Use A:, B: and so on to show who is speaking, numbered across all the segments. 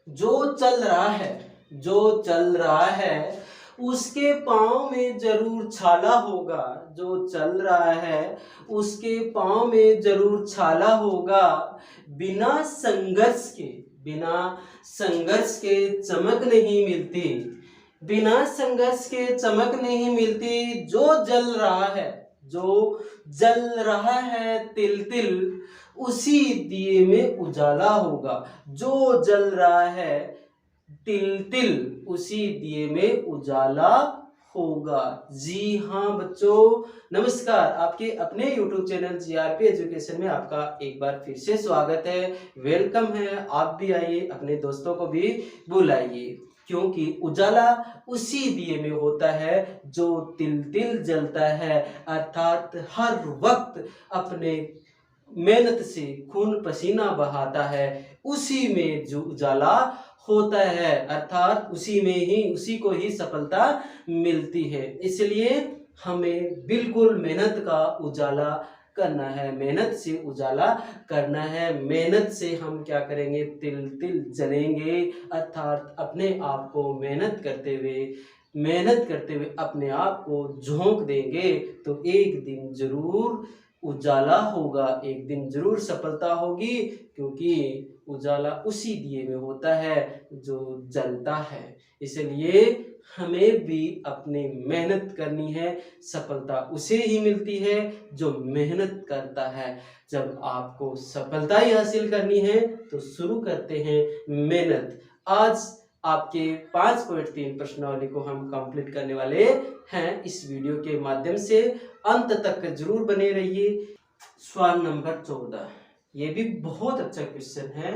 A: जो चल रहा है, जो चल रहा है उसके पाँव में जरूर छाला होगा। जो चल रहा है उसके पाँव में जरूर छाला होगा। बिना संघर्ष के, बिना संघर्ष के चमक नहीं मिलती। बिना संघर्ष के चमक नहीं मिलती। जो जल रहा है, जो जल रहा है तिल तिल, उसी दिए में उजाला होगा। जो जल रहा है तिल तिल, उसी दिए में उजाला होगा। जी हाँ बच्चों, नमस्कार। आपके अपने YouTube चैनल जीआरपी एजुकेशन में आपका एक बार फिर से स्वागत है, वेलकम है। आप भी आइए, अपने दोस्तों को भी बुलाइए, क्योंकि उजाला उसी दिए में होता है जो तिल तिल जलता है, अर्थात हर वक्त अपने मेहनत से खून पसीना बहाता है, उसी में जो उजाला होता है, अर्थात उसी में ही, उसी को ही सफलता मिलती है। इसलिए हमें बिल्कुल मेहनत का उजाला करना है, मेहनत से उजाला करना है। मेहनत से हम क्या करेंगे, तिल तिल जलेंगे, अर्थात अपने आप को मेहनत करते हुए अपने आप को झोंक देंगे, तो एक दिन जरूर उजाला होगा, एक दिन जरूर सफलता होगी, क्योंकि उजाला उसी दिए में होता है जो जलता है। इसलिए हमें भी अपनी मेहनत करनी है, सफलता उसे ही मिलती है जो मेहनत करता है। जब आपको सफलता ही हासिल करनी है तो शुरू करते हैं मेहनत। आज आपके 5.3 प्रश्नावली को हम कंप्लीट करने वाले हैं इस वीडियो के माध्यम से। अंत तक जरूर बने रहिए। सवाल नंबर 14, ये भी बहुत अच्छा क्वेश्चन है।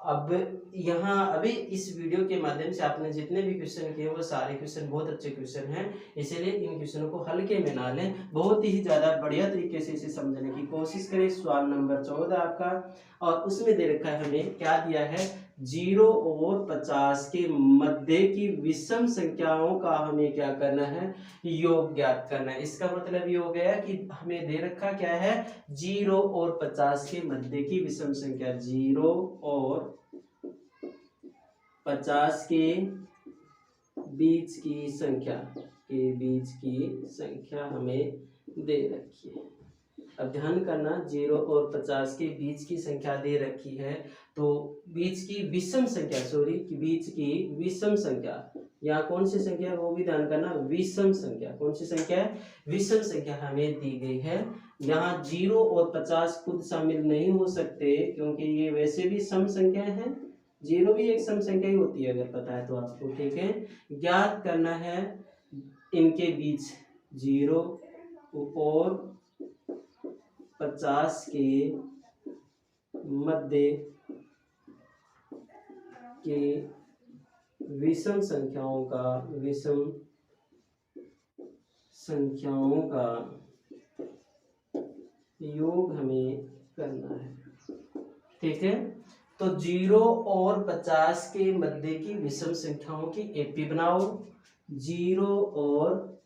A: अब यहाँ अभी इस वीडियो के माध्यम से आपने जितने भी क्वेश्चन किए वो सारे क्वेश्चन बहुत अच्छे क्वेश्चन हैं, इसलिए इन क्वेश्चनों को हल्के में ना लें, बहुत ही ज़्यादा बढ़िया तरीके से इसे समझने की कोशिश करें। सवाल नंबर 14 आपका, और उसमें दे रखा है, हमें क्या दिया है, 0 और 50 के मध्य की विषम संख्याओं का हमें क्या करना है, योग ज्ञात करना है। इसका मतलब ये हो गया कि हमें दे रखा क्या है, 0 और 50 के मध्य की विषम संख्या। 0 और 50 के बीच की संख्या हमें दे रखी है। अब ध्यान करना, 0 और 50 के बीच की संख्या दे रखी है, तो बीच की विषम संख्या, बीच की विषम संख्या, यहाँ कौन सी संख्या है वो भी ध्यान करना, विषम संख्या। कौन सी संख्या है, विषम संख्या हमें दी गई है। यहाँ 0 और 50 खुद शामिल नहीं हो सकते, क्योंकि ये वैसे भी सम संख्या है। 0 भी एक सम संख्या ही होती है, अगर पता है तो आपको, ठीक है। ज्ञात करना है इनके बीच, 0 और 50 के मध्य के विषम संख्याओं का योग हमें करना है, ठीक है। तो 0 और 50 के मध्य की विषम संख्याओं की एपी बनाओ। 0 और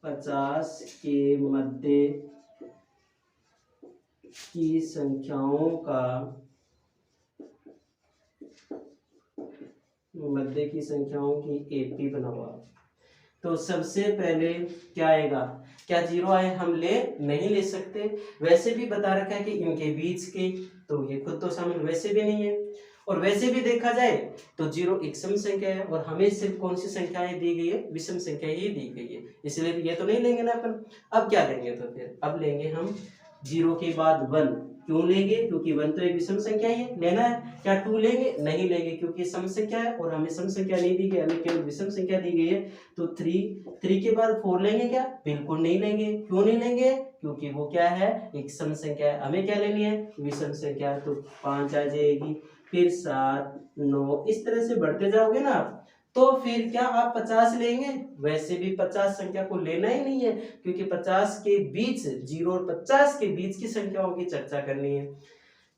A: 50 के मध्य की संख्याओं की एपी बनाओ आप। तो सबसे पहले क्या आएगा, क्या 0 आए, हम नहीं ले सकते। वैसे भी बता रखा है कि इनके बीच के, तो ये खुद तो शामिल वैसे भी नहीं है, और वैसे भी देखा जाए तो 0 एक सम संख्या है, और हमें सिर्फ कौन सी संख्याएं दी गई है, विषम संख्या ही दी गई है, इसलिए ये तो नहीं लेंगे ना अपन। अब क्या लेंगे, तो फिर अब लेंगे हम 0 के बाद 1। क्यों लेंगे, क्योंकि 1 तो एक विषम संख्या ही है, लेना है। क्या 2 लेंगे, नहीं लेंगे, क्योंकि सम संख्या है और हमें सम संख्या नहीं दी गई, हमें केवल विषम संख्या दी गई है। तो 3 के बाद 4 लेंगे क्या, बिल्कुल नहीं लेंगे। क्यों नहीं लेंगे, क्योंकि वो क्या है, एक सम संख्या है, हमें क्या लेनी है, विषम संख्या। तो 5 आ जाएगी, फिर 7, 9, इस तरह से बढ़ते जाओगे ना, तो फिर क्या आप 50 लेंगे, वैसे भी 50 संख्या को लेना ही नहीं है, क्योंकि 50 के बीच, 0 और 50 के बीच की संख्याओं की चर्चा करनी है।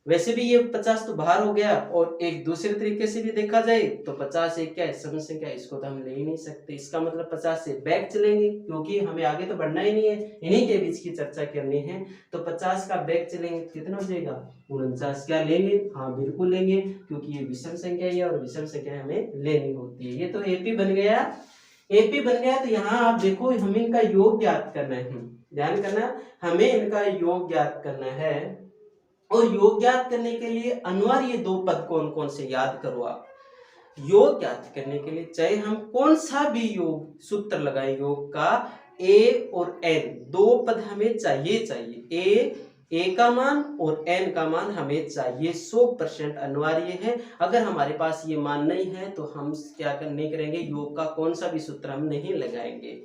A: वैसे भी ये 50 तो बाहर हो गया, और एक दूसरे तरीके से भी देखा जाए तो 50 एक क्या है, सम संख्या, इसको तो हम ले ही नहीं सकते। इसका मतलब 50 से बैक चलेंगे, क्योंकि हमें आगे तो बढ़ना ही नहीं है, इन्हीं के बीच की चर्चा करनी है। तो 50 का बैक चलेंगे कितना हो जाएगा, 49। क्या लेंगे, हाँ बिल्कुल लेंगे, क्योंकि ये विषम संख्या है और विषम संख्या हमें लेनी होती है। ये तो एपी बन गया, एपी बन गया। तो यहाँ आप देखो, हमें इनका योग ज्ञात करना है, ध्यान करना, हमें इनका योग ज्ञात करना है। और योग ज्ञात करने के लिए अनिवार्य दो पद कौन कौन से याद करो आप। योग ज्ञात करने के लिए चाहे हम कौन सा भी योग सूत्र लगाए योग का, ए और एन दो पद हमें चाहिए ए का मान और एन का मान हमें चाहिए, 100% अनिवार्य है। अगर हमारे पास ये मान नहीं है तो हम क्या नहीं करेंगे, योग का कौन सा भी सूत्र हम नहीं लगाएंगे।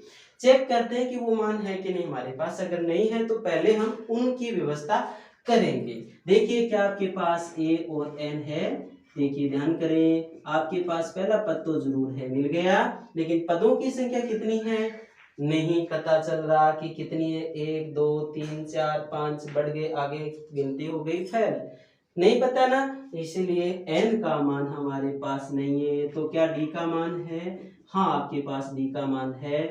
A: चेक करते हैं कि वो मान है कि नहीं हमारे पास, अगर नहीं है तो पहले हम उनकी व्यवस्था करेंगे। देखिए क्या आपके पास ए और एन है, देखिए ध्यान करें, आपके पास पहला पद तो जरूर है, मिल गया, लेकिन पदों की संख्या कितनी है नहीं पता चल रहा कि कितनी है, 1 2 3 4 5 बढ़ गए, आगे गिनती हो गई फेल, नहीं पता ना, इसलिए n का मान हमारे पास नहीं है। तो क्या d का मान है, हाँ आपके पास d का मान है।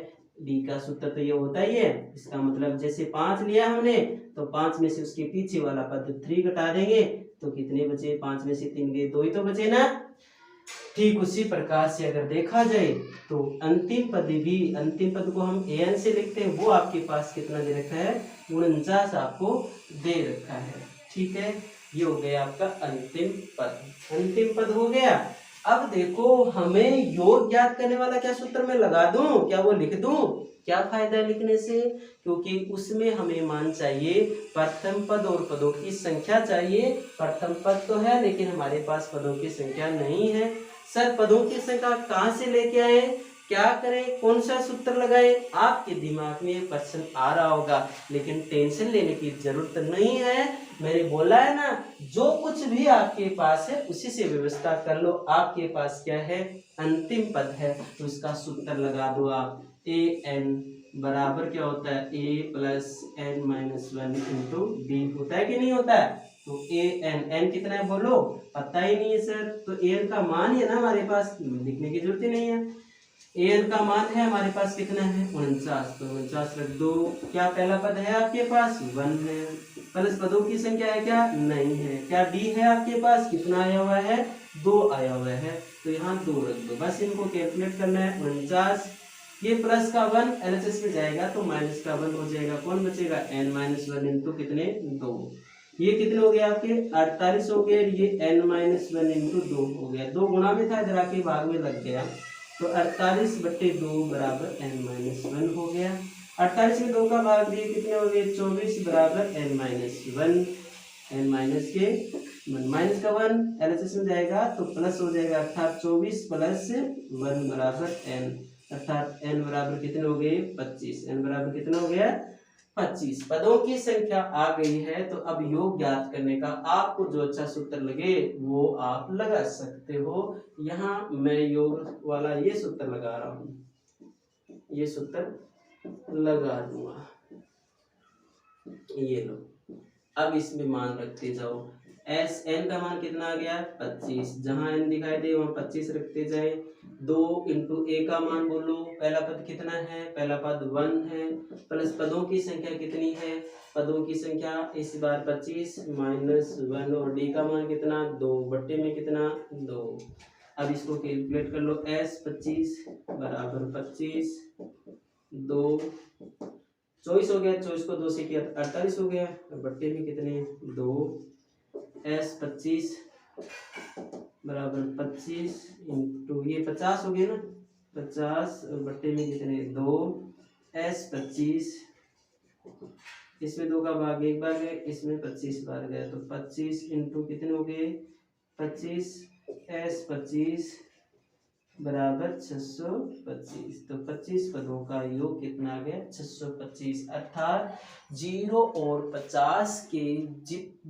A: d का सूत्र तो ये होता ही है, इसका मतलब जैसे 5 लिया हमने तो 5 में से उसके पीछे वाला पद 3 घटा देंगे तो कितने बचे, 5 में से 3 गए, 2 ही तो बचे ना। ठीक उसी प्रकार से अगर देखा जाए तो अंतिम पद भी, अंतिम पद को हम an से लिखते हैं, वो आपके पास कितना दे रखा है, 49 आपको दे रखा है। ठीक है, ये हो गया आपका अंतिम पद, अंतिम पद हो गया। अब देखो हमें योग ज्ञात करने वाला क्या सूत्र में लगा दूं, क्या वो लिख दूं, क्या फायदा है लिखने से, क्योंकि उसमें हमें मान चाहिए प्रथम पद और पदों की संख्या चाहिए। प्रथम पद तो है लेकिन हमारे पास पदों की संख्या नहीं है। सर पदों की संख्या कहाँ से लेके आए, क्या करें, कौन सा सूत्र लगाए, आपके दिमाग में प्रश्न आ रहा होगा, लेकिन टेंशन लेने की जरूरत नहीं है। मैंने बोला है ना, जो कुछ भी आपके पास है उसी से व्यवस्था कर लो। आपके पास क्या है, अंतिम पद है, तो इसका सूत्र लगा दो आप, ए एन बराबर क्या होता है, A plus N minus 1 into D, होता है कि नहीं होता है। तो ए एन, एन कितना है बोलो, पता ही नहीं है सर, तो ए एन का मान है ना हमारे पास, लिखने की जरूरत ही नहीं है। ए एन का मान है हमारे पास कितना है, 49, तो 49 रख दो। क्या पहला पद है आपके पास, 1 है, प्लस पदों की संख्या है क्या, नहीं है। क्या डी है आपके पास, कितना आया हुआ है, 2 आया हुआ है, तो यहाँ 2 रख दो, बस इनको कैलकुलेट करना है। 49 ये प्लस का 1 एलएचएस में जाएगा तो माइनस का 1 हो जाएगा, कौन बचेगा, n माइनस 1 इंटू कितने, 2, ये कितने हो गए आपके 48 हो गए, ये n माइनस 1 इंटू 2 हो गया, 2 गुणा में था इधर आके भाग में लग गया, तो 48/2 बराबर n माइनस 1 हो गया। 48 में 2 का भाग दिए कितने हो गए, 24 बराबर n माइनस 1, n माइनस के 1 माइनस का 1 एलएचएस में जाएगा तो प्लस हो जाएगा, अर्थात 24 प्लस 1 बराबर n, अर्थात n बराबर कितने हो गए, 25, n बराबर कितना हो गया, 25। पदों की संख्या आ गई है, तो अब योग ज्ञात करने का आपको जो अच्छा सूत्र लगे वो आप लगा सकते हो। यहाँ मैं योग वाला ये सूत्र लगा रहा हूँ, ये सूत्र लगा दूंगा, ये लो, अब इसमें मान रखते जाओ। एस एन का मान कितना आ गया, 25, जहां एन दिखाई दे वहां 25 रखते जाए। 2 इंटू ए का मान बोलो, पहला पद कितना है, पहला पद 1 है, प्लस पदों की संख्या कितनी है, पदों की संख्या इस बार 25 माइनस 1, और डी का मान कितना, 2 बट्टे में कितना, 2। अब इसको कैलकुलेट कर लो, एस 25 बराबर 25, 2 24 हो गया, 24 को 2 से किया 48 हो गया, बट्टे में कितने, 2, एस 25 बराबर 25 इंटू ये 50 हो गया ना, 50 और बट्टे में कितने, 2, एस 25, इसमें 2 का भाग एक बार गया, इसमें 25 बार गया, तो 25 इंटू कितने हो गए, 25, एस 25 बराबर 625, तो 25 पदों का योग कितना आ गया, 625, अर्थात 0 और 50 के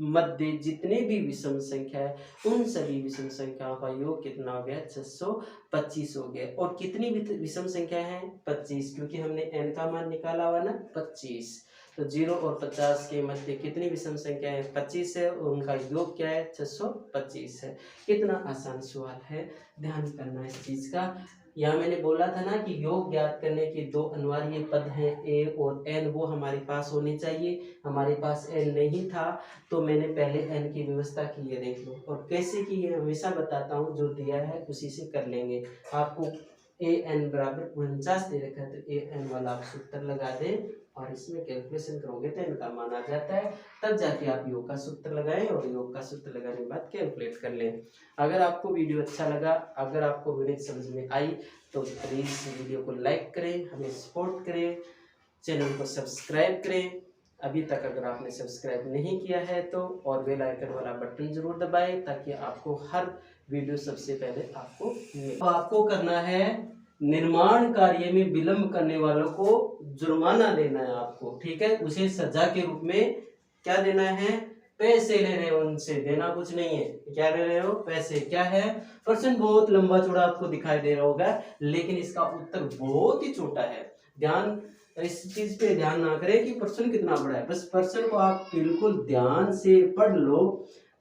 A: मध्य जितने भी विषम संख्या है उन सभी विषम संख्याओं का योग कितना हो गया, 625 हो गया। और कितनी विषम संख्या है, 25, क्योंकि हमने n का मान निकाला हुआ ना 25, तो 0 और 50 के मध्य कितनी विषम संख्या है? 25 है, और उनका योग क्या है? 625 है। कितना आसान सवाल है, ध्यान करना इस चीज का। यहाँ मैंने बोला था ना कि योग ज्ञात करने के दो अनिवार्य पद हैं, ए और एन, वो हमारे पास होने चाहिए। हमारे पास एन नहीं था, तो मैंने पहले एन की व्यवस्था की है, देख लो। और कैसे की है हमेशा बताता हूँ, जो दिया है उसी से कर लेंगे। आपको ए एन बराबर 49 दे रखा है, तो ए एन वाला आप सूत्र लगा दें और इसमें कैलकुलेशन करोगे तो इनका मान आ जाता है। तब जाके आप योग का सूत्र लगाएं और योग का सूत्र लगाने के बाद कैलकुलेट कर लें। अगर आपको वीडियो अच्छा लगा, अगर आपको वीडियो समझ में आई, तो प्लीज़ वीडियो को लाइक करें, हमें सपोर्ट करें, चैनल को सब्सक्राइब करें। अभी तक अगर आपने सब्सक्राइब नहीं किया है तो, और बेल आइकन वाला बटन जरूर दबाएं, ताकि आपको हर वीडियो सबसे पहले आपको मिले। आपको करना है, निर्माण कार्य में विलंब करने वालों को जुर्माना देना है आपको, ठीक है। उसे सजा के रूप में क्या देना है? पैसे ले रहे हो उनसे, देना कुछ नहीं है। क्या ले रहे हो? पैसे। क्या है? प्रश्न बहुत लंबा चौड़ा आपको दिखाई दे रहा होगा, लेकिन इसका उत्तर बहुत ही छोटा है। ध्यान, इस चीज पे ध्यान ना करें कि प्रश्न कितना बड़ा है, बस प्रश्न को आप बिल्कुल ध्यान से पढ़ लो,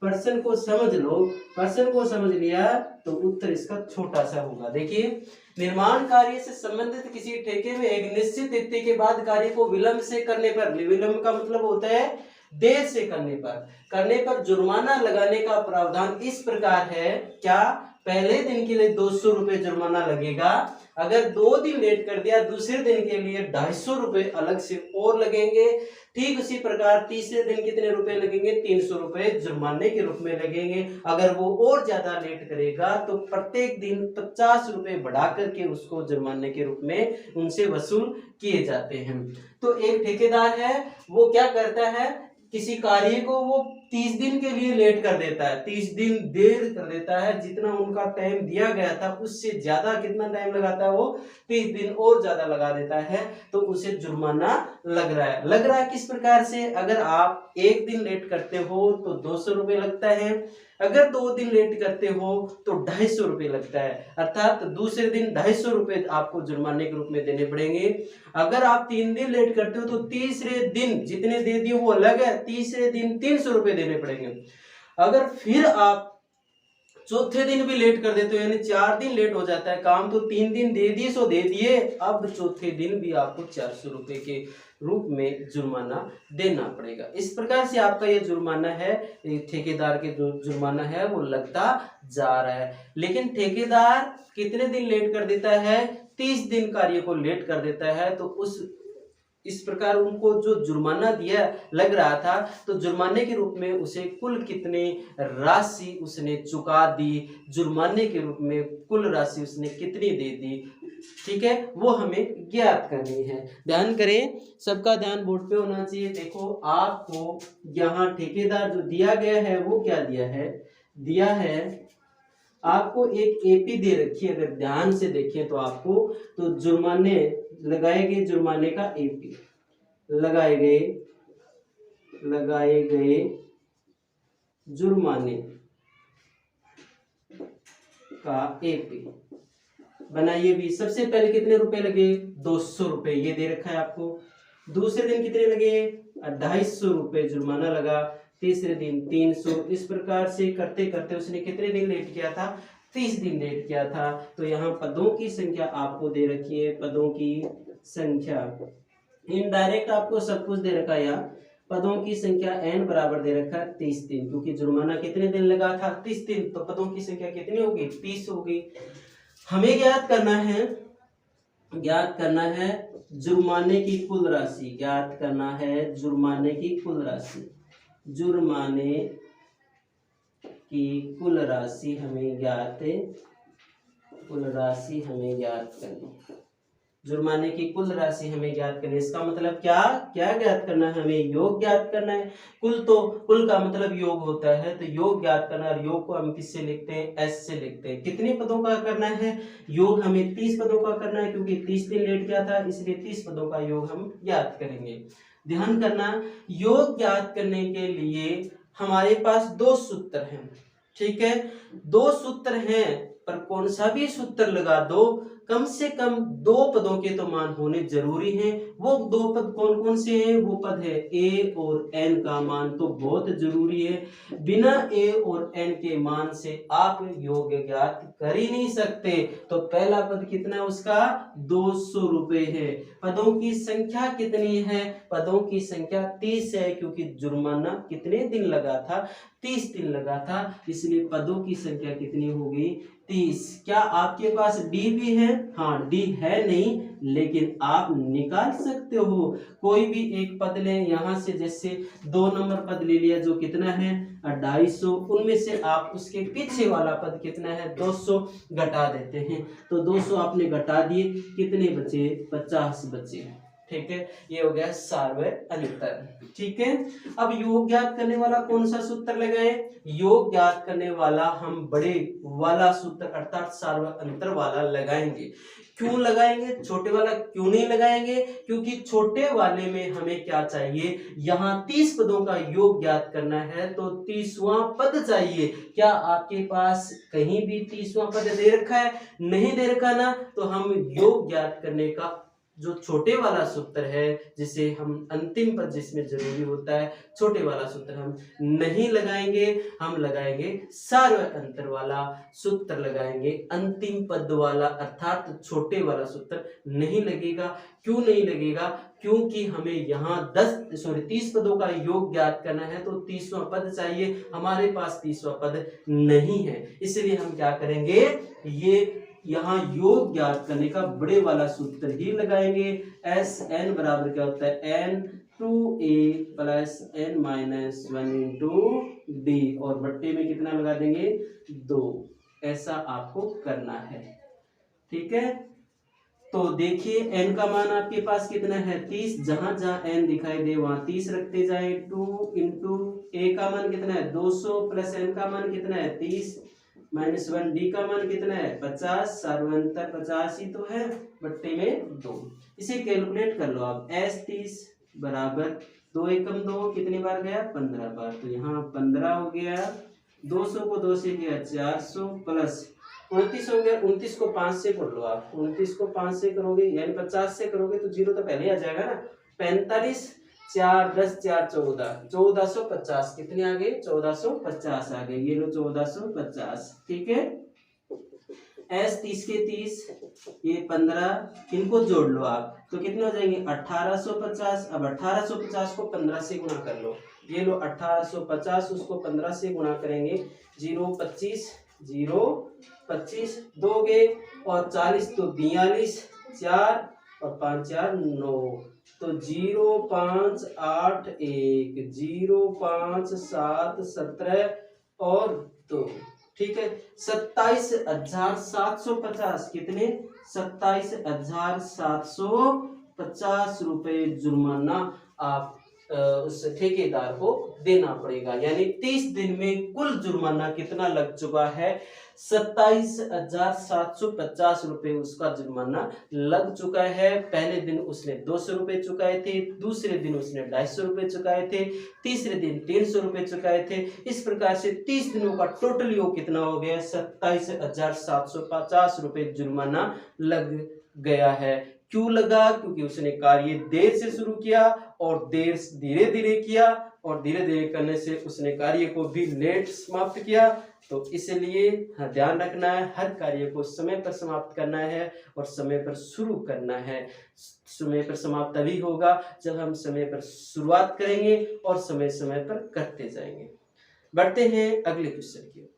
A: प्रश्न को समझ लो। प्रश्न को समझ लिया तो उत्तर इसका छोटा सा होगा। देखिए, निर्माण कार्य से संबंधित किसी ठेके में एक निश्चित तिथि के बाद कार्य को विलंब से करने पर, विलंब का मतलब होता है देर से करने पर जुर्माना लगाने का प्रावधान इस प्रकार है। क्या? पहले दिन के लिए 200 रुपए जुर्माना लगेगा, अगर 2 दिन लेट कर दिया दूसरे दिन के लिए 250 रुपए अलग से और लगेंगे। ठीक उसी प्रकार तीसरे दिन कितने रुपए लगेंगे? 300 रुपए जुर्माने के रूप में लगेंगे। अगर वो और ज्यादा लेट करेगा तो प्रत्येक दिन 50 रुपए बढ़ा करके उसको जुर्माने के रूप में उनसे वसूल किए जाते हैं। तो एक ठेकेदार है, वो क्या करता है, किसी कार्य को वो 30 दिन के लिए लेट कर देता है, 30 दिन देर कर देता है, जितना उनका टाइम दिया गया था उससे ज्यादा कितना टाइम लगाता है वो? 30 दिन और ज्यादा लगा देता है, तो उसे जुर्माना लग रहा है किस प्रकार से? अगर आप 1 दिन लेट करते हो तो 200 रुपए लगता है, अगर 2 दिन लेट करते हो तो 250 रुपए लगता है, अर्थात दूसरे दिन 250 रुपए आपको जुर्माने के रूप में देने पड़ेंगे। अगर आप 3 दिन लेट करते हो तो तीसरे दिन जितने दे दिए वो अलग है, तीसरे दिन 300 रुपए देने पड़ेंगे। अगर फिर आप चौथे दिन भी लेट कर देते हो, यानी 4 दिन लेट हो जाता है काम, तो 3 दिन दे दिए सो दे दिए, अब चौथे दिन भी आपको 400 रुपए के रूप में जुर्माना देना पड़ेगा। इस प्रकार से आपका ये जुर्माना है, ठेकेदार के जो जुर्माना है वो लगता जा रहा है। लेकिन ठेकेदार कितने दिन लेट कर देता है? 30 दिन कार्य को लेट कर देता है, तो इस प्रकार उनको जो जुर्माना दिया लग रहा था, तो जुर्माने के रूप में उसे कुल कितनी राशि उसने चुका दी, जुर्माने के रूप में कुल राशि उसने कितनी दे दी, ठीक है, वो हमें ज्ञात करनी है। ध्यान करें, सबका ध्यान बोर्ड पे होना चाहिए। देखो, आपको यहाँ ठेकेदार जो दिया गया है वो क्या दिया है आपको एक एपी दे रखी है। अगर ध्यान से देखें तो आपको, तो जुर्माने लगाए गए, जुर्माने का एपी लगाए गए जुर्माने का एपी बनाइए भी। सबसे पहले कितने रुपए लगे? 200 रुपए, ये दे रखा है आपको। दूसरे दिन कितने लगे? 250 रुपए जुर्माना लगा। तीसरे दिन 300। इस प्रकार से करते करते उसने कितने दिन लेट किया था? 30 दिन लेट किया था। तो यहाँ पदों की संख्या आपको दे रखी है, पदों की संख्या इनडायरेक्ट आपको सब कुछ दे रखा है। यहाँ पदों की संख्या n बराबर दे रखा है 30 दिन, क्योंकि जुर्माना कितने दिन लगा था? 30 दिन। तो पदों की संख्या कितनी होगी? 30 होगी। हमें ज्ञात करना है जुर्माने की कुल राशि, ज्ञात करना है जुर्माने की कुल राशि। जुर्माने की कुल राशि हमें ज्ञात करनी। जुर्माने की कुल राशि हमें ज्ञात करनी। इसका मतलब क्या ज्ञात करना है? हमें योग ज्ञात करना है। कुल का मतलब योग होता है, तो योग ज्ञात करना है। और योग को हम किससे लिखते हैं? एस से लिखते हैं। कितने पदों का करना है योग? हमें 30 पदों का करना है, क्योंकि 30 दिन लेट किया था, इसलिए 30 पदों का योग हम ज्ञात करेंगे। ध्यान करना, योग ज्ञात करने के लिए हमारे पास 2 सूत्र हैं, ठीक है। 2 सूत्र हैं, पर कौन सा भी सूत्र लगा दो, कम से कम 2 पदों के तो मान होने जरूरी हैं। वो 2 पद कौन कौन से हैं? वो पद है a और n का मान तो बहुत जरूरी है। बिना a और n के मान से आप योग ज्ञात कर ही नहीं सकते। तो पहला पद कितना है उसका? 200 रुपए है। पदों की संख्या कितनी है? पदों की संख्या 30 है, क्योंकि जुर्माना कितने दिन लगा था? 30 दिन लगा था, इसलिए पदों की संख्या कितनी होगी? 30। क्या आपके पास डी भी है? हाँ, डी है नहीं, लेकिन आप निकाल सकते हो। कोई भी एक पद लें यहां से, जैसे 2 नंबर पद ले लिया जो कितना है? 250। उनमें से आप उसके पीछे वाला पद कितना है? 200 घटा देते हैं। तो 200 आपने घटा दिए, कितने बचे? 50 बचे। ठीक है, ये हो गया सार्वय अंतर। ठीक है, अब योग ज्ञात करने वाला कौन सा सूत्र लगाए? योग ज्ञात करने वाला हम बड़े वाला सूत्र अर्थात सार्वय अंतर वाला लगाएंगे। क्यों लगाएंगे? छोटे वाला क्यों नहीं लगाएंगे? क्योंकि छोटे वाले में हमें क्या चाहिए? यहाँ 30 पदों का योग ज्ञात करना है, तो 30वां पद चाहिए। क्या आपके पास कहीं भी 30वां पद दे रखा है? नहीं दे रखा ना, तो हम योग ज्ञात करने का जो छोटे वाला सूत्र है, जिसे हम अंतिम पद जिसमें जरूरी होता है, छोटे वाला सूत्र हम नहीं लगाएंगे। हम लगाएंगे सार्वय अंतर वाला सूत्र लगाएंगे। अंतिम पद वाला अर्थात छोटे वाला सूत्र नहीं लगेगा। क्यों नहीं लगेगा? क्योंकि हमें यहाँ 30 पदों का योग ज्ञात करना है, तो 30वां पद चाहिए। हमारे पास 30वां पद नहीं है, इसलिए हम क्या करेंगे? ये यहाँ योग ज्ञात करने का बड़े वाला सूत्र ही लगाएंगे। एस एन बराबर क्या होता है? N two A plus N minus 1 into D, और बट्टे में कितना लगा देंगे? 2। ऐसा आपको करना है। ठीक है, तो देखिए n का मान आपके पास कितना है? 30। जहां जहां n दिखाई दे वहां 30 रखते जाए। 2 इंटू a का मान कितना है? 200 प्लस n का मान कितना है? 30 माइनस 1 डी का मान कितना है? 50। सार्वंतर 50 ही तो है, बट्टे में 2। इसे कैलकुलेट कर लो आप। s 30 बराबर 2 एकम 2 कितनी बार गया? 15 बार। तो यहाँ 15 हो गया। 200 को 2 से किया 400 प्लस 29 हो गया। 29 को 5 से कर लो आप। 29 को 5 से करोगे यानी 50 से करोगे तो 0 तो पहले आ जाएगा ना। 45 4 10 4 14 1450 कितने आ गए? 1450 आ गए। ये लो 1450। ठीक है, S 30 के 30, ये 15, इनको जोड़ लो आप तो कितने हो जाएंगे? 1850। अब 1850 को 15 से गुणा कर लो। ये लो 1850, उसको 15 से गुणा करेंगे। 0 25 0 25 दोगे और 40 तो 42, 4 और 5 4 9, तो 0 5 8 1 0 5 7 17 और 2। ठीक है, 27,750 कितने? 27,750 रुपए जुर्माना आप उस ठेकेदार को देना पड़ेगा। यानी 30 दिन में कुल जुर्माना कितना लग चुका है? 27,750 रुपए उसका जुर्माना लग चुका है। पहले दिन उसने 200 रुपए चुकाए थे, दूसरे दिन उसने 250 रुपए चुकाए थे, तीसरे दिन 300 रुपए चुकाए थे। इस प्रकार से 30 दिनों का टोटल योग कितना हो गया? 27,750 रुपए जुर्माना लग गया है। क्यों लगा? क्योंकि उसने कार्य देर से शुरू किया और देर धीरे धीरे किया, और धीरे धीरे करने से उसने कार्य को भी लेट समाप्त किया। तो इसलिए ध्यान रखना है, हर कार्य को समय पर समाप्त करना है और समय पर शुरू करना है। समय पर समाप्त तभी होगा जब हम समय पर शुरुआत करेंगे और समय समय पर करते जाएंगे। बढ़ते हैं अगले क्वेश्चन की ओर।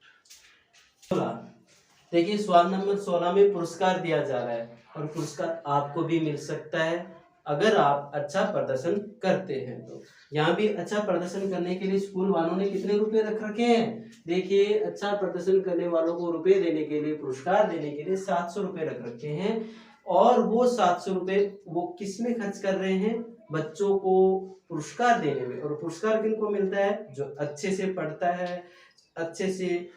A: देखिए, सवाल नंबर 16 में पुरस्कार दिया जा रहा है और पुरस्कार आपको भी मिल सकता है अगर आप अच्छा प्रदर्शन करते हैं। तो यहाँ भी अच्छा प्रदर्शन करने के लिए स्कूल वालों ने कितने रुपए रख रखे हैं? देखिए, अच्छा प्रदर्शन करने वालों को रुपए देने के लिए, पुरस्कार देने के लिए 700 रुपए रख रखे हैं। और वो 700 रुपए वो किस में खर्च कर रहे हैं? बच्चों को पुरस्कार देने में। और पुरस्कार किनको मिलता है? जो अच्छे से पढ़ता है, अच्छे से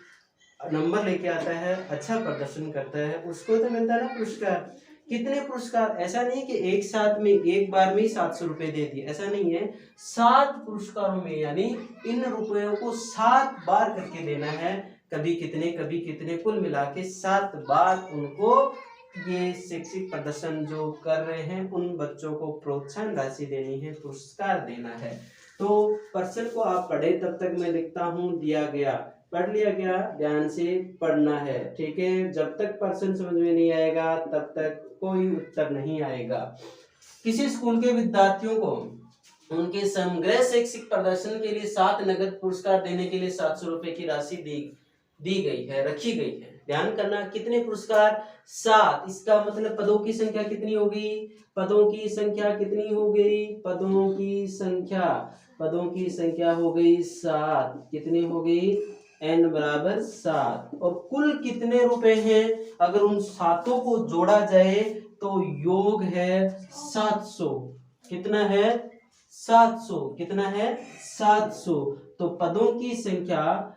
A: नंबर लेके आता है, अच्छा प्रदर्शन करता है, उसको तो मिलता है ना पुरस्कार। कितने पुरस्कार? ऐसा नहीं कि एक साथ में एक बार में ही 700 रुपए दे दिए, ऐसा नहीं है। 7 पुरस्कारों में, यानी इन रुपयों को 7 बार करके देना है। कभी कितने कभी कितने, कुल मिला के 7 बार उनको ये शैक्षिक प्रदर्शन जो कर रहे हैं उन बच्चों को प्रोत्साहन राशि देनी है, पुरस्कार देना है। तो प्रश्न को आप पढ़े, तब तक मैं लिखता हूँ दिया गया, पढ़ लिया गया, ध्यान से पढ़ना है, ठीक है। जब तक प्रश्न समझ में नहीं आएगा तब तक कोई उत्तर नहीं आएगा। किसी स्कूल के विद्यार्थियों को उनके समग्र शैक्षिक प्रदर्शन के लिए 7 नगद पुरस्कार देने के लिए 700 रुपए की राशि दी गई है, रखी गई है। ध्यान करना, कितने पुरस्कार? 7। इसका मतलब पदों की संख्या कितनी हो गई? पदों की संख्या कितनी हो गई? पदों की संख्या हो गई 7। कितनी हो गई? n बराबर 7। और कुल कितने रुपए हैं? अगर उन सातों को जोड़ा जाए तो योग है 700। कितना है? 700। कितना है? 700। तो पदों की संख्या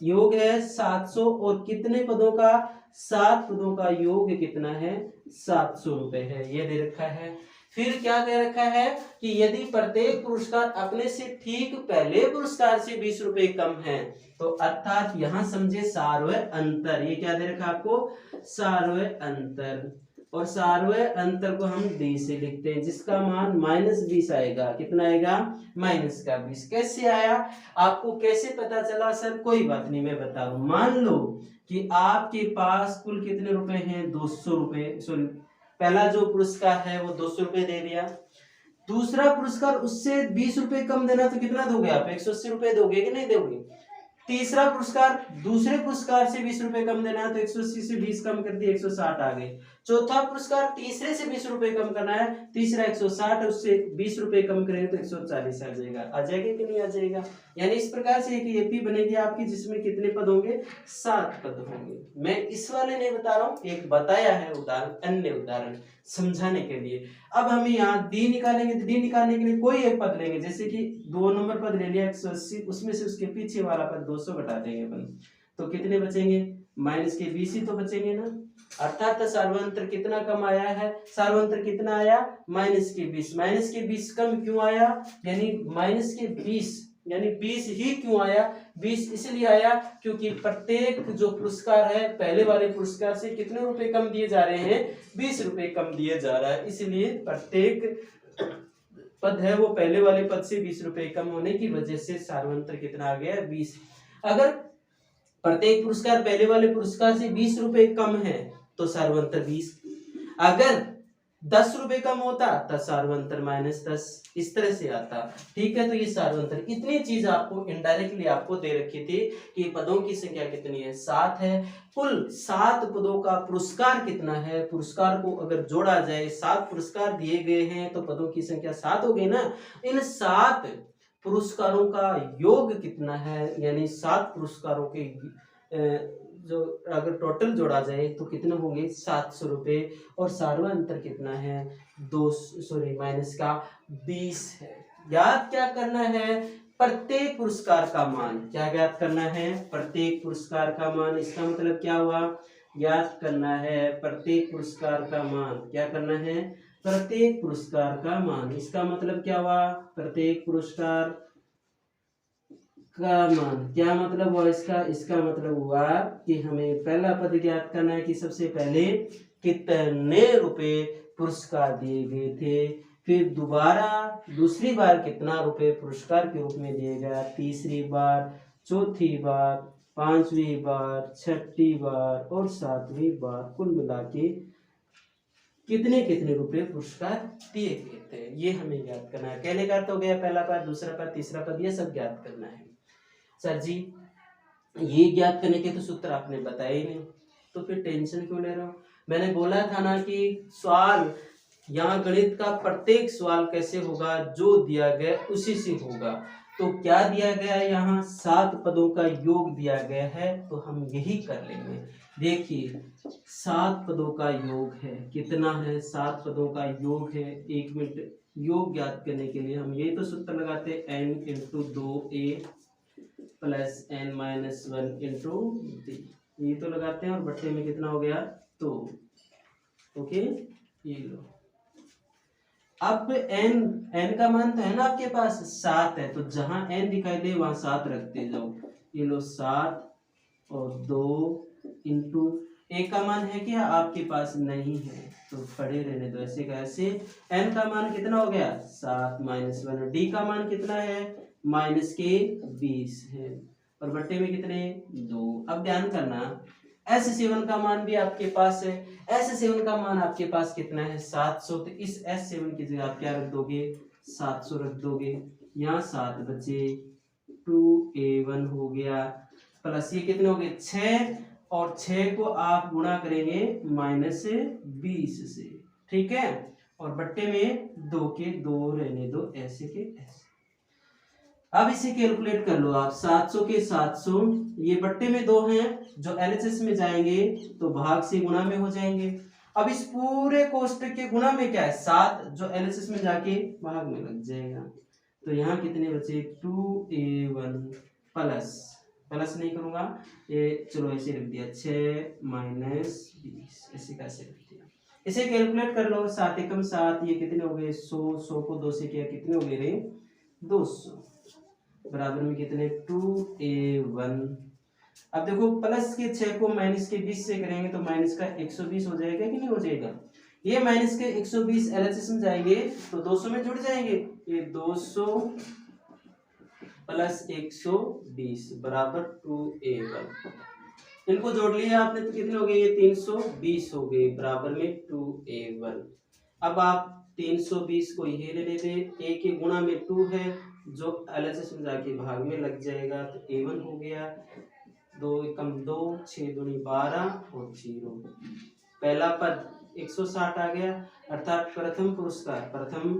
A: योग है 700 और कितने पदों का? 7 पदों का योग कितना है? 700 रुपए है, ये दे रखा है। फिर क्या दे रखा है कि यदि प्रत्येक पुरस्कार अपने से ठीक पहले पुरस्कार से 20 रुपए कम है, तो अर्थात यहां समझे सार्वय अंतर। ये क्या दे रखा आपको? सार्वय अंतर। और सार्वय अंतर को हम डी से लिखते हैं, जिसका मान -20 आएगा। कितना आएगा? -20। कैसे आया? आपको कैसे पता चला? सर कोई बात नहीं, मैं बता रहा हूं। मान लो कि आपके पास कुल कितने रुपए हैं? 200 रुपए। सॉरी, पहला जो पुरस्कार है वो 200 रुपए दे दिया। दूसरा पुरस्कार उससे 20 रुपए कम देना, तो कितना दोगे आप? 180 रुपए दोगे कि नहीं दोगे? तीसरा पुरस्कार दूसरे पुरस्कार से 20 रुपए कम देना है, तो 180 से 20 कम कर दिए, 160 आ गए। चौथा पुरस्कार तीसरे से 20 रुपए कम करना है, तीसरा 160, उससे 20 रुपए कम करेंगे तो 140 आ जाएगा। आ जाएगा कि नहीं आ जाएगा? यानी इस प्रकार से एक एपी बनेगी आपकी, जिसमें कितने पद होंगे? 7 पद होंगे। मैं इस वाले नहीं बता रहा हूँ, एक बताया है उदाहरण, अन्य उदाहरण समझाने के लिए। अब हम यहाँ डी निकालेंगे, तो डी निकालने के लिए कोई एक पद लेंगे, जैसे कि 2 नंबर पद ले लिया 180, उसमें से उसके पीछे वाला पद 200 घटा देंगे अपन, तो कितने बचेंगे? -20 ही तो बचेंगे ना। अर्थात सार्वंतर कितना कम आया है? सार्वंतर कितना आया? -20। -20 कम क्यों आया? यानी -20 यानी 20 ही क्यों आया? 20 इसलिए आया क्योंकि प्रत्येक जो पुरस्कार है पहले वाले पुरस्कार से कितने रुपए कम दिए जा रहे हैं? 20 रुपए कम दिए जा रहा है। इसलिए प्रत्येक पद है वो पहले वाले पद से 20 रुपए कम होने की वजह से सार्वंतर कितना आ गया? 20। अगर प्रत्येक पुरस्कार पहले वाले पुरस्कार से 20 रुपए कम है तो सार्वंतर 20। अगर 10 रुपए कम होता तो सार्वंतर -10। इस तरह से आता, ठीक है। तो ये सार्वंतर, इतनी चीज आपको इनडायरेक्टली आपको दे रखी थी कि पदों की संख्या कितनी है? 7 है। कुल 7 पदों का पुरस्कार कितना है? पुरस्कार को अगर जोड़ा जाए, 7 पुरस्कार दिए गए हैं तो पदों की संख्या 7 हो गई ना। इन 7 पुरस्कारों का योग कितना है? यानी 7 पुरस्कारों के जो अगर टोटल जोड़ा जाए तो कितने होंगे? 700 रुपए। और सार्वंतर कितना है? -20 है। याद क्या करना है? प्रत्येक पुरस्कार का मान। क्या याद करना है? प्रत्येक पुरस्कार का मान। इसका मतलब क्या हुआ? याद करना है प्रत्येक पुरस्कार का मान। क्या करना है? प्रत्येक पुरस्कार का मान। इसका मतलब क्या हुआ? प्रत्येक पुरस्कार का मान। क्या मतलब हुआ इसका? इसका मतलब हुआ कि हमें पहला पद ज्ञात करना है कि सबसे पहले कितने रुपए पुरस्कार दिए गए थे, फिर दोबारा दूसरी बार कितना रुपए पुरस्कार के रूप में दिए गया, तीसरी बार, चौथी बार, पांचवी बार, छठी बार और सातवीं बार, कुल मिला के कितने कितने रुपए पुरस्कार दिए गए थे, ये हमें ज्ञात करना है। कहने का अर्थ हो गया पहला पद, दूसरा पद, तीसरा पद, ये सब ज्ञात करना है। सर जी ये ज्ञात करने के तो सूत्र आपने बताया ही नहीं, तो फिर टेंशन क्यों ले रहे हो? मैंने बोला था ना कि सवाल यहाँ गणित का प्रत्येक सवाल कैसे होगा? जो दिया गया उसी से होगा। तो क्या दिया गया है? यहाँ 7 पदों का योग दिया गया है, तो हम यही कर लेंगे। देखिए 7 पदों का योग है, कितना है? 7 पदों का योग है। 1 मिनट, योग ज्ञात करने के लिए हम यही तो सूत्र लगाते हैं, n × 2a + n-1 × d, ये तो लगाते हैं। और बट्टे में कितना हो गया? तो ओके, ये लो। अब n का मान तो है ना आपके पास? 7 है, तो जहां n दिखाई दे वहां 7 रखते जाओ। ये लो 7 और 2 × ए का मान है क्या आपके पास? नहीं है, तो खड़े रहने दो ऐसे का ऐसे। एन का मान कितना हो गया? 7 - 1। डी का मान कितना है? -20 है। और बट्टे में कितने? 2। अब ध्यान करना, S7 का मान भी आपके पास है। S7 का मान आपके पास कितना है? 700। तो इस S7 की जगह आप क्या रख दोगे? 700 रख दोगे। यहाँ 7 बचे, 2A1 हो गया, प्लस ये कितने हो गए? 6, और 6 को आप गुणा करेंगे -20 से, ठीक है। और बट्टे में 2 के 2 रहने दो, ऐसे के ऐसे। अब इसे कैलकुलेट कर लो आप। 700 के 700, ये बट्टे में 2 हैं जो एलएचएस में जाएंगे तो भाग से गुणा में हो जाएंगे। अब इस पूरे कोष्टक के गुणा में क्या है? 7 जो एलएचएस में जाके भाग में लग जाएगा। तो यहाँ कितने बचे? 2A1 प्लस, प्लस नहीं करूंगा ये, चलो ऐसे रख दिया, 6 - 20 ऐसे कैसे रख दिया। इसे कैलकुलेट कर लो। 7 एकम 7, ये कितने हो गए? 100। 100 को 2 से किया, कितने हो गए रे? 200। बराबर में कितने? 2A1। अब देखो, प्लस के 6 को माइनस के 20 से करेंगे तो माइनस का 120 हो जाएगा कि नहीं हो जाएगा? ये माइनस के 120 एलएचएस में जाएंगे तो 200 में जुड़ जाएंगे। ये 200 प्लस 120 बराबर 2A1। इनको जोड़ लिया आपने तो कितने हो गए? ये 320 हो गए, बराबर में 2A1। अब आप 320 को ये लेने दे, ए के गुणा में 2 है जो एलएचएस में जाके भाग में लग जाएगा, तो A1 हो गया। 2 एकम 2, 6 दूनी 12 और 0। पहला पद 160 आ गया, अर्थात प्रथम पुरस्कार, प्रथम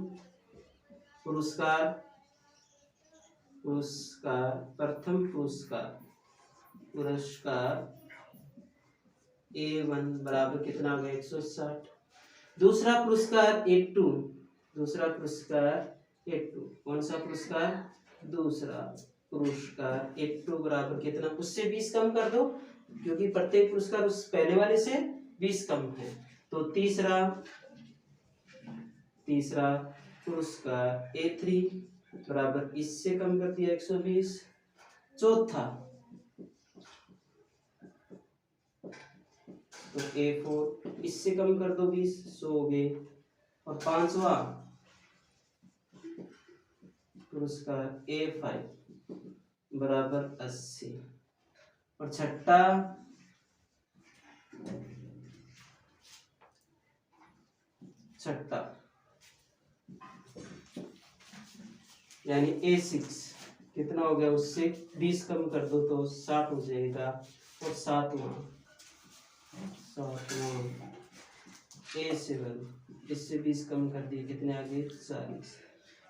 A: पुरस्कार, पुरस्कार, प्रथम पुरस्कार, पुरस्कार A1 बराबर कितना हो गया? 160। दूसरा पुरस्कार A2, दूसरा पुरस्कार A2, कौन सा पुरस्कार? दूसरा पुरस्कार A2 बराबर कितना? उससे 20 कम कर दो, क्योंकि प्रत्येक पुरस्कार उस पहले वाले से 20 कम है। तो तीसरा पुरस्कार A3 बराबर इससे कम कर दिया 120। चौथा तो A4 इससे कम कर दो 20, 100 हो गए। और पांचवा पुरस्कार A5 बराबर 80। और छठा यानी A6 कितना हो गया? उससे 20 कम कर दो तो 60 हो जाएगा। और सातवां A7 इससे 20 कम कर दिए, कितने आ गए? 40।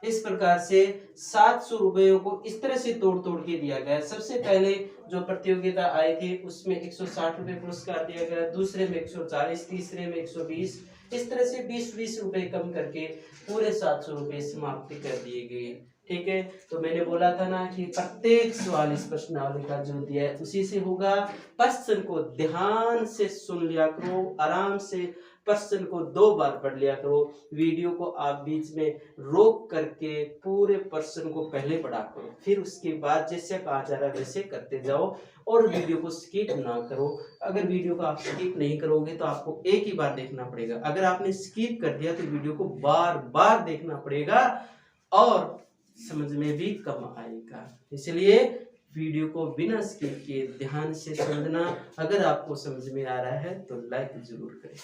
A: इस प्रकार से 700 रुपयों को इस तरह से तोड़ तोड़ के दिया गया। सबसे पहले जो प्रतियोगिता आई थी उसमें 160 रुपये पुरस्कार दिया गया, दूसरे में 140, तीसरे में 120, इस तरह से 20-20 रुपए कम करके पूरे 700 रुपये समाप्ति कर दिए गए। ठीक है, तो मैंने बोला था ना कि प्रत्येक सवाल इस प्रश्नावली का जो दिया है उसी से होगा। प्रश्न को ध्यान से सुन लिया करो, आराम से प्रश्न को 2 बार पढ़ लिया करो। वीडियो को आप बीच में रोक करके पूरे प्रश्न को पहले पढ़ा करो, फिर उसके बाद जैसे कहा जा रहा है वैसे करते जाओ और वीडियो को स्किप ना करो। अगर वीडियो को आप स्किप नहीं करोगे तो आपको एक ही बार देखना पड़ेगा, अगर आपने स्किप कर दिया तो वीडियो को बार बार देखना पड़ेगा और समझ में भी कम आएगा। इसलिए वीडियो को बिना स्किप किए ध्यान से समझना। अगर आपको समझ में आ रहा है तो लाइक जरूर करें।